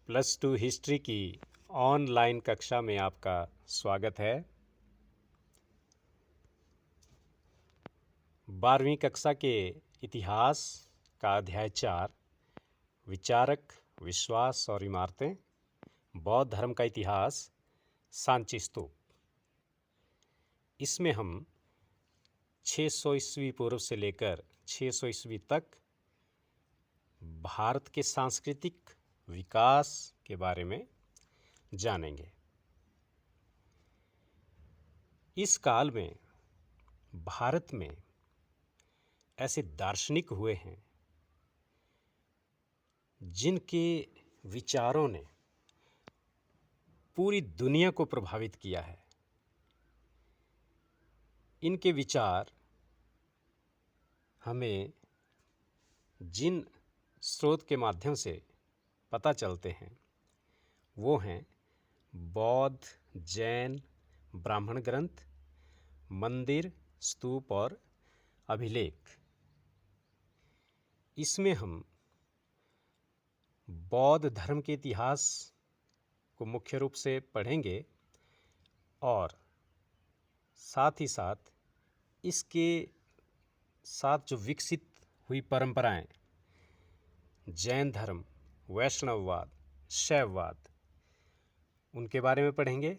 +2 history की online कक्षा में आपका स्वागत है। 12वीं कक्षा के इतिहास का अध्याय 4 विचारक, विश्वास और इमारतें, बौद्ध धर्म का इतिहास, सांची स्तूप। इसमें हम 600 ईस्वी पूर्व से लेकर 600 ईस्वी तक भारत के सांस्कृतिक विकास के बारे में जानेंगे। इस काल में भारत में ऐसे दार्शनिक हुए हैं जिनके विचारों ने पूरी दुनिया को प्रभावित किया है। इनके विचार हमें जिन स्रोत के माध्यम से पता चलते हैं वो हैं बौद्ध, जैन, ब्राह्मण ग्रंथ, मंदिर, स्तूप और अभिलेख। इसमें हम बौद्ध धर्म के इतिहास को मुख्य रूप से पढ़ेंगे और साथ ही साथ इसके साथ जो विकसित हुई परंपराएं, जैन धर्म, वैष्णववाद, शैववाद, उनके बारे में पढ़ेंगे।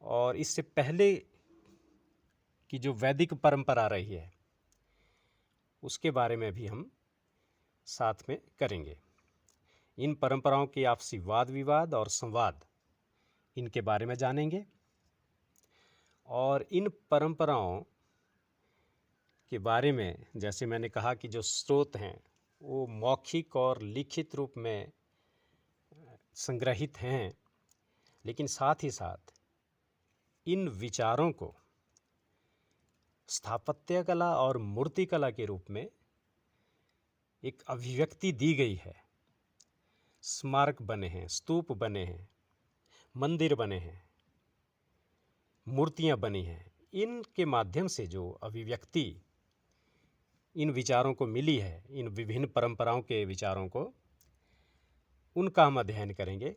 और इससे पहले की जो वैदिक परंपरा रही है उसके बारे में भी हम साथ में करेंगे। इन परंपराओं के आपसी वाद विवाद और संवाद, इनके बारे में जानेंगे। और इन परंपराओं के बारे में जैसे मैंने कहा कि जो स्रोत हैं वो मौखिक और लिखित रूप में संग्रहित हैं, लेकिन साथ ही साथ इन विचारों को स्थापत्य कला और मूर्ति कला के रूप में एक अभिव्यक्ति दी गई है। स्मारक बने हैं, स्तूप बने हैं, मंदिर बने हैं, मूर्तियां बनी हैं। इनके माध्यम से जो अभिव्यक्ति इन विचारों को मिली है, इन विभिन्न परंपराओं के विचारों को, उनका हम अध्ययन करेंगे।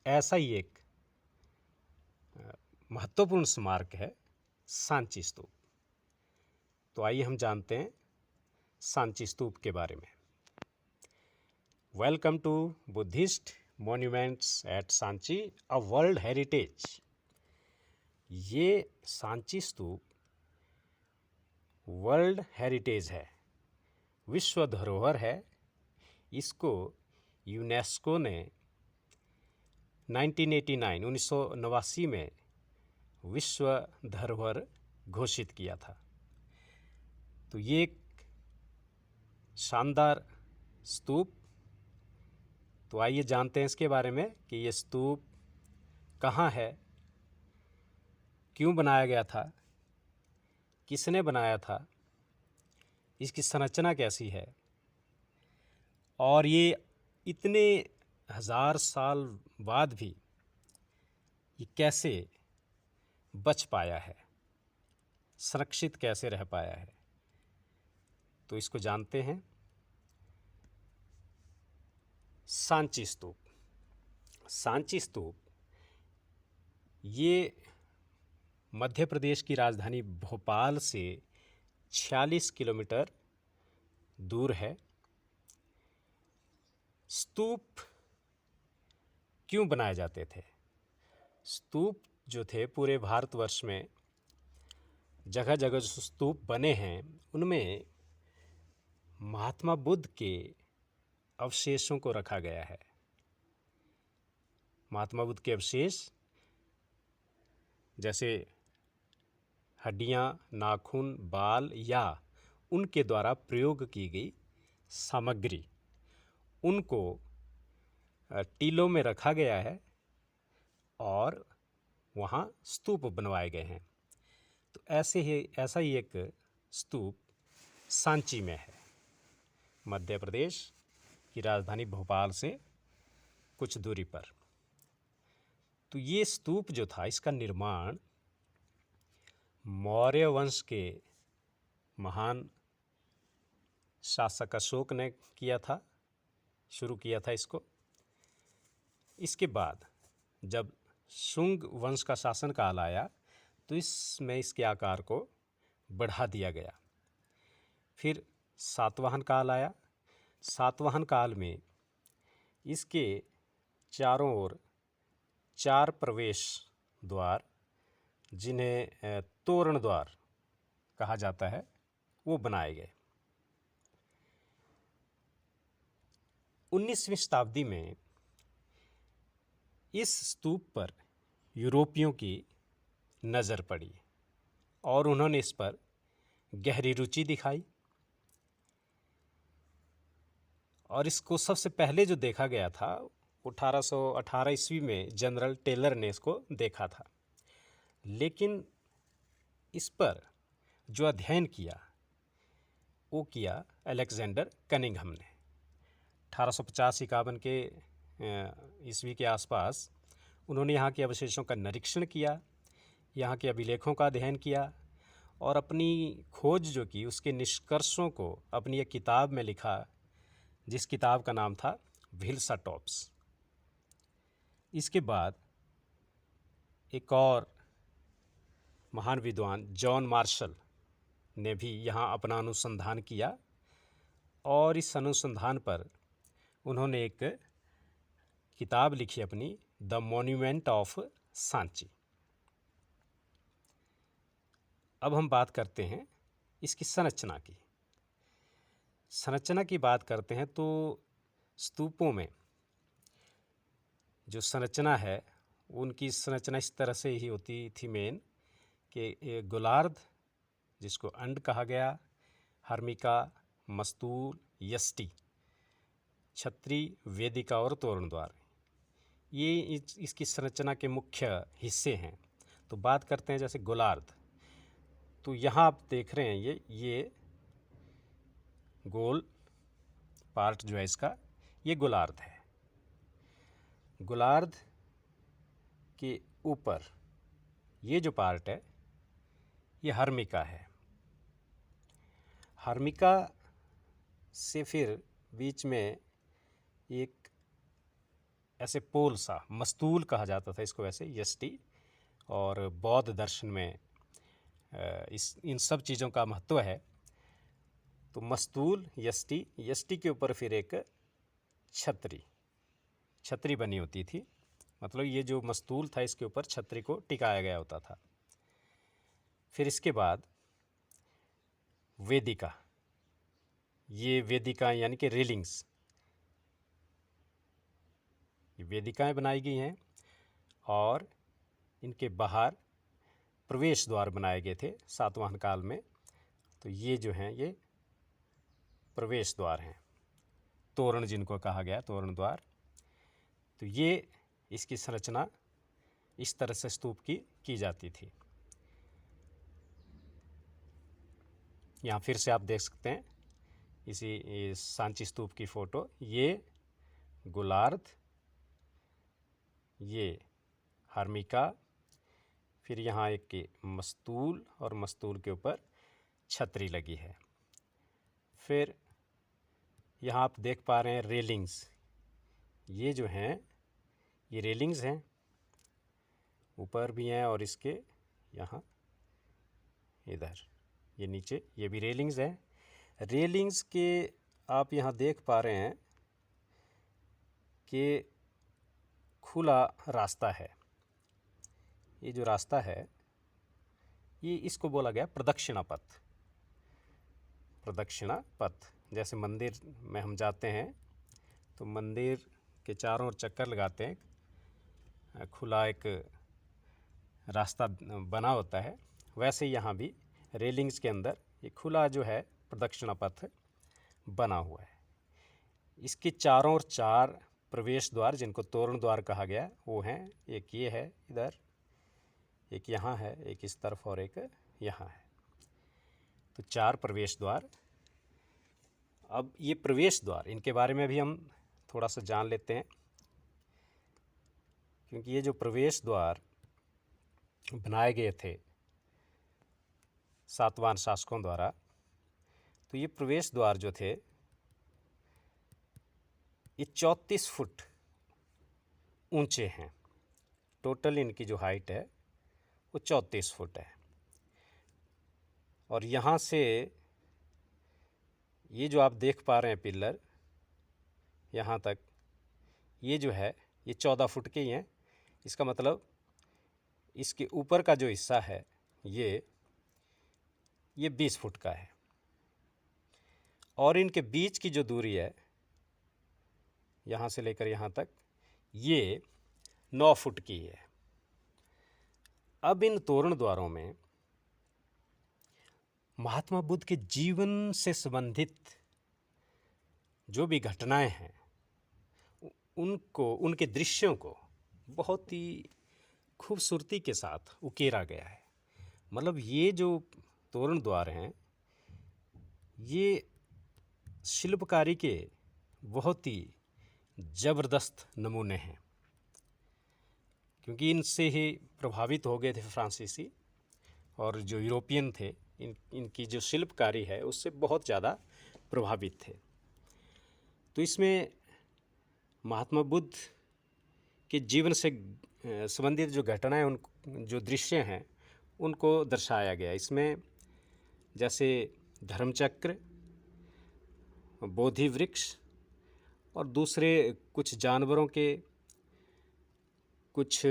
ऐसा ही एक महत्वपूर्ण स्मारक है सांची स्तूप। तो आइए हम जानते हैं सांची स्तूप के बारे में। Welcome to Buddhist monuments at Sanchi, a world heritage. ये सांची स्तूप वर्ल्ड हेरिटेज है, विश्व धरोहर है। इसको यूनेस्को ने 1989 में विश्व धरोहर घोषित किया था। तो ये एक शानदार स्तूप। तो आइए जानते हैं इसके बारे में कि ये स्तूप कहाँ है, क्यों बनाया गया था, किसने बनाया था, इसकी संरचना कैसी है, और ये इतने हजार साल बाद भी ये कैसे बच पाया है, संरक्षित कैसे रह पाया है। तो इसको जानते हैं। सांची स्तूप। सांची स्तूप ये मध्य प्रदेश की राजधानी भोपाल से 46 किलोमीटर दूर है। स्तूप क्यों बनाए जाते थे? स्तूप जो थे पूरे भारतवर्ष में जगह जगह जो स्तूप बने हैं उनमें महात्मा बुद्ध के अवशेषों को रखा गया है। महात्मा बुद्ध के अवशेष जैसे हड्डियां, नाखून, बाल या उनके द्वारा प्रयोग की गई सामग्री, उनको टीलों में रखा गया है और वहाँ स्तूप बनवाए गए हैं। तो ऐसा ही एक स्तूप सांची में है, मध्य प्रदेश की राजधानी भोपाल से कुछ दूरी पर। तो ये स्तूप जो था, इसका निर्माण मौर्य वंश के महान शासक अशोक ने किया था, शुरू किया था इसको। इसके बाद जब शुंग वंश का शासनकाल आया तो इसमें इसके आकार को बढ़ा दिया गया। फिर सातवाहन काल आया। सातवाहन काल में इसके चारों ओर 4 प्रवेश द्वार, जिन्हें तोरण द्वार कहा जाता है, वो बनाए गए। 19वीं शताब्दी में इस स्तूप पर यूरोपियों की नज़र पड़ी और उन्होंने इस पर गहरी रुचि दिखाई। और इसको सबसे पहले जो देखा गया था 1818 ईस्वी में जनरल टेलर ने इसको देखा था। लेकिन इस पर जो अध्ययन किया वो किया अलेक्जेंडर कनिंघम ने। 1850-51 के ईस्वी के आसपास उन्होंने यहाँ के अवशेषों का निरीक्षण किया, यहाँ के अभिलेखों का अध्ययन किया और अपनी खोज जो की उसके निष्कर्षों को अपनी एक किताब में लिखा, जिस किताब का नाम था व्हिल्साटॉप्स। इसके बाद एक और महान विद्वान जॉन मार्शल ने भी यहाँ अपना अनुसंधान किया और इस अनुसंधान पर उन्होंने एक किताब लिखी अपनी, द मॉन्यूमेंट ऑफ सांची। अब हम बात करते हैं इसकी संरचना की। संरचना की बात करते हैं तो स्तूपों में जो संरचना है उनकी संरचना इस तरह से ही होती थी मेन कि गोलार्ध, जिसको अंड कहा गया, हर्मिका, मस्तूल, यष्टि, छत्री, वेदिका और तोरण द्वार, ये इसकी संरचना के मुख्य हिस्से हैं। तो बात करते हैं जैसे गोलार्ध, तो यहाँ आप देख रहे हैं ये गोल पार्ट जो है इसका, ये गोलार्ध है। गोलार्ध के ऊपर ये जो पार्ट है ये हर्मिका है। हर्मिका से फिर बीच में एक ऐसे पोल सा, मस्तूल कहा जाता था इसको, वैसे यष्टि, और बौद्ध दर्शन में इन सब चीज़ों का महत्व है। तो मस्तूल, यष्टि, यष्टि के ऊपर फिर एक छतरी बनी होती थी। मतलब ये जो मस्तूल था इसके ऊपर छतरी को टिकाया गया होता था। फिर इसके बाद वेदिका, ये वेदिका यानी कि रेलिंग्स, ये वेदिकाएं बनाई गई हैं और इनके बाहर प्रवेश द्वार बनाए गए थे सातवाहन काल में। तो ये जो हैं ये प्रवेश द्वार हैं, तोरण जिनको कहा गया, तोरण द्वार। तो ये इसकी संरचना इस तरह से स्तूप की जाती थी। यहाँ फिर से आप देख सकते हैं इस सांची स्तूप की फ़ोटो। ये गोलार्ध, ये हर्मिका, फिर यहाँ एक मस्तूल और मस्तूल के ऊपर छतरी लगी है। फिर यहाँ आप देख पा रहे हैं रेलिंग्स, ये जो हैं ये रेलिंग्स हैं, ऊपर भी हैं और इसके यहाँ इधर ये नीचे ये भी रेलिंग्स हैं। रेलिंग्स के आप यहाँ देख पा रहे हैं कि खुला रास्ता है। ये जो रास्ता है ये इसको बोला गया प्रदक्षिणा पथ। प्रदक्षिणा पथ, जैसे मंदिर में हम जाते हैं तो मंदिर के चारों ओर चक्कर लगाते हैं, खुला एक रास्ता बना होता है, वैसे यहाँ भी रेलिंग्स के अंदर ये खुला जो है प्रदक्षिणा पथ बना हुआ है। इसके चारों ओर 4 प्रवेश द्वार, जिनको तोरण द्वार कहा गया, वो हैं, एक ये है इधर, एक यहाँ है, एक इस तरफ और एक यहाँ है। तो 4 प्रवेश द्वार। अब ये प्रवेश द्वार, इनके बारे में भी हम थोड़ा सा जान लेते हैं, क्योंकि ये जो प्रवेश द्वार बनाए गए थे सातवाहन शासकों द्वारा, तो ये प्रवेश द्वार जो थे ये 34 फुट ऊंचे हैं। टोटल इनकी जो हाइट है वो 34 फुट है। और यहाँ से ये जो आप देख पा रहे हैं पिलर, यहाँ तक ये जो है ये 14 फुट के ही हैं। इसका मतलब इसके ऊपर का जो हिस्सा है ये 20 फुट का है। और इनके बीच की जो दूरी है यहाँ से लेकर यहाँ तक ये 9 फुट की है। अब इन तोरण द्वारों में महात्मा बुद्ध के जीवन से संबंधित जो भी घटनाएं हैं उनको, उनके दृश्यों को बहुत ही खूबसूरती के साथ उकेरा गया है। मतलब ये जो तोरण द्वार हैं ये शिल्पकारी के बहुत ही ज़बरदस्त नमूने हैं, क्योंकि इनसे ही प्रभावित हो गए थे फ्रांसीसी और जो यूरोपियन थे। इनकी जो शिल्पकारी है उससे बहुत ज़्यादा प्रभावित थे। तो इसमें महात्मा बुद्ध के जीवन से संबंधित जो घटनाएं, उन जो दृश्य हैं उनको दर्शाया गया। इसमें जैसे धर्मचक्र, बोधि वृक्ष और दूसरे कुछ जानवरों के, कुछ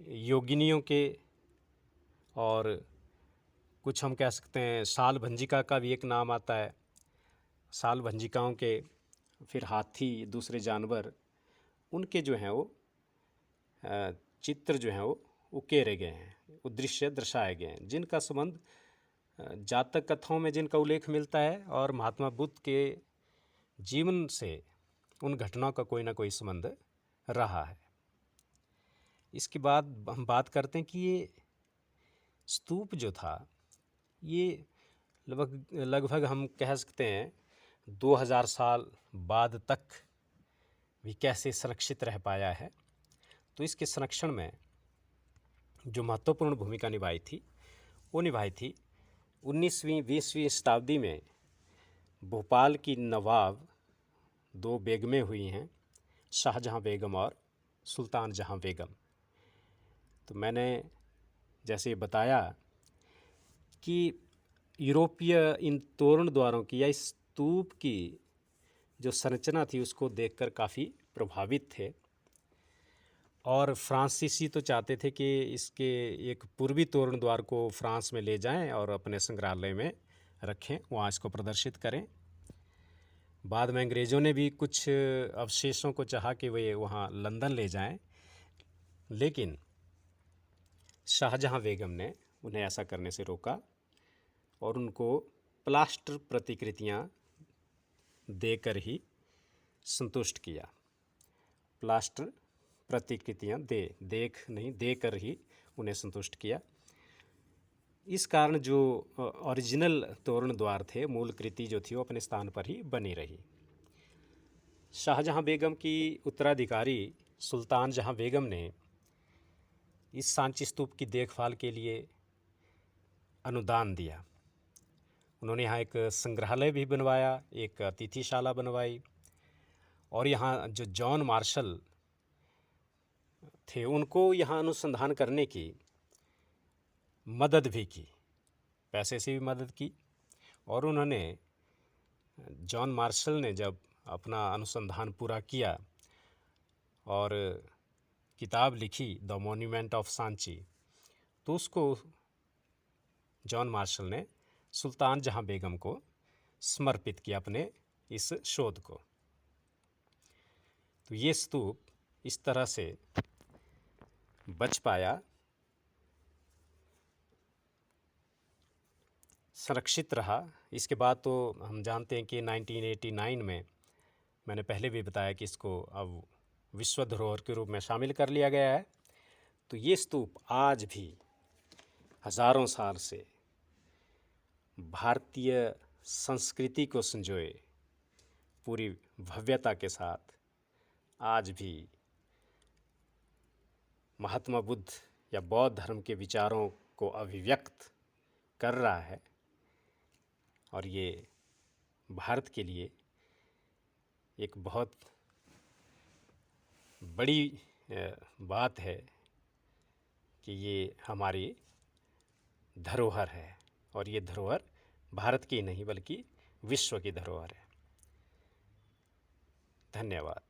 योगिनियों के, और कुछ हम कह सकते हैं साल भंजिका का भी एक नाम आता है, साल भंजिकाओं के, फिर हाथी, दूसरे जानवर, उनके जो हैं वो चित्र जो हैं वो उकेरे गए हैं, वो दृश्य दर्शाए गए हैं, जिनका संबंध जातक कथाओं में जिनका उल्लेख मिलता है और महात्मा बुद्ध के जीवन से उन घटनाओं का कोई ना कोई संबंध रहा है। इसके बाद हम बात करते हैं कि ये स्तूप जो था ये लगभग हम कह सकते हैं 2000 साल बाद तक भी कैसे संरक्षित रह पाया है। तो इसके संरक्षण में जो महत्वपूर्ण भूमिका निभाई थी वो निभाई थी 19वीं 20वीं शताब्दी में भोपाल की नवाब 2 बेगमें हुई हैं, शाहजहां बेगम और सुल्तान जहां बेगम। तो मैंने जैसे बताया कि यूरोपीय इन तोरण द्वारों की या इस स्तूप की जो संरचना थी उसको देखकर काफ़ी प्रभावित थे, और फ्रांसीसी तो चाहते थे कि इसके एक पूर्वी तोरण द्वार को फ्रांस में ले जाएं और अपने संग्रहालय में रखें, वहाँ इसको प्रदर्शित करें। बाद में अंग्रेज़ों ने भी कुछ अवशेषों को चाहा कि वे वहाँ लंदन ले जाएं, लेकिन शाहजहां बेगम ने उन्हें ऐसा करने से रोका और उनको प्लास्टर प्रतिकृतियां देकर ही संतुष्ट किया। प्लास्टर प्रतिकृतियां देकर ही उन्हें संतुष्ट किया। इस कारण जो ओरिजिनल तोरण द्वार थे, मूल कृति जो थी वो अपने स्थान पर ही बनी रही। शाहजहां बेगम की उत्तराधिकारी सुल्तान जहां बेगम ने इस सांची स्तूप की देखभाल के लिए अनुदान दिया। उन्होंने यहाँ एक संग्रहालय भी बनवाया, एक अतिथिशाला बनवाई, और यहाँ जो जॉन मार्शल थे उनको यहाँ अनुसंधान करने की मदद भी की, पैसे से भी मदद की। और उन्होंने, जॉन मार्शल ने जब अपना अनुसंधान पूरा किया और किताब लिखी द मॉन्यूमेंट ऑफ सांची, तो उसको जॉन मार्शल ने सुल्तान जहां बेगम को समर्पित किया, अपने इस शोध को। तो ये स्तूप इस तरह से बच पाया, संरक्षित रहा। इसके बाद तो हम जानते हैं कि 1989 में, मैंने पहले भी बताया कि इसको अब विश्व धरोहर के रूप में शामिल कर लिया गया है। तो ये स्तूप आज भी हज़ारों साल से भारतीय संस्कृति को संजोए पूरी भव्यता के साथ आज भी महात्मा बुद्ध या बौद्ध धर्म के विचारों को अभिव्यक्त कर रहा है। और ये भारत के लिए एक बहुत बड़ी बात है कि ये हमारी धरोहर है, और ये धरोहर भारत की नहीं बल्कि विश्व की धरोहर है। धन्यवाद।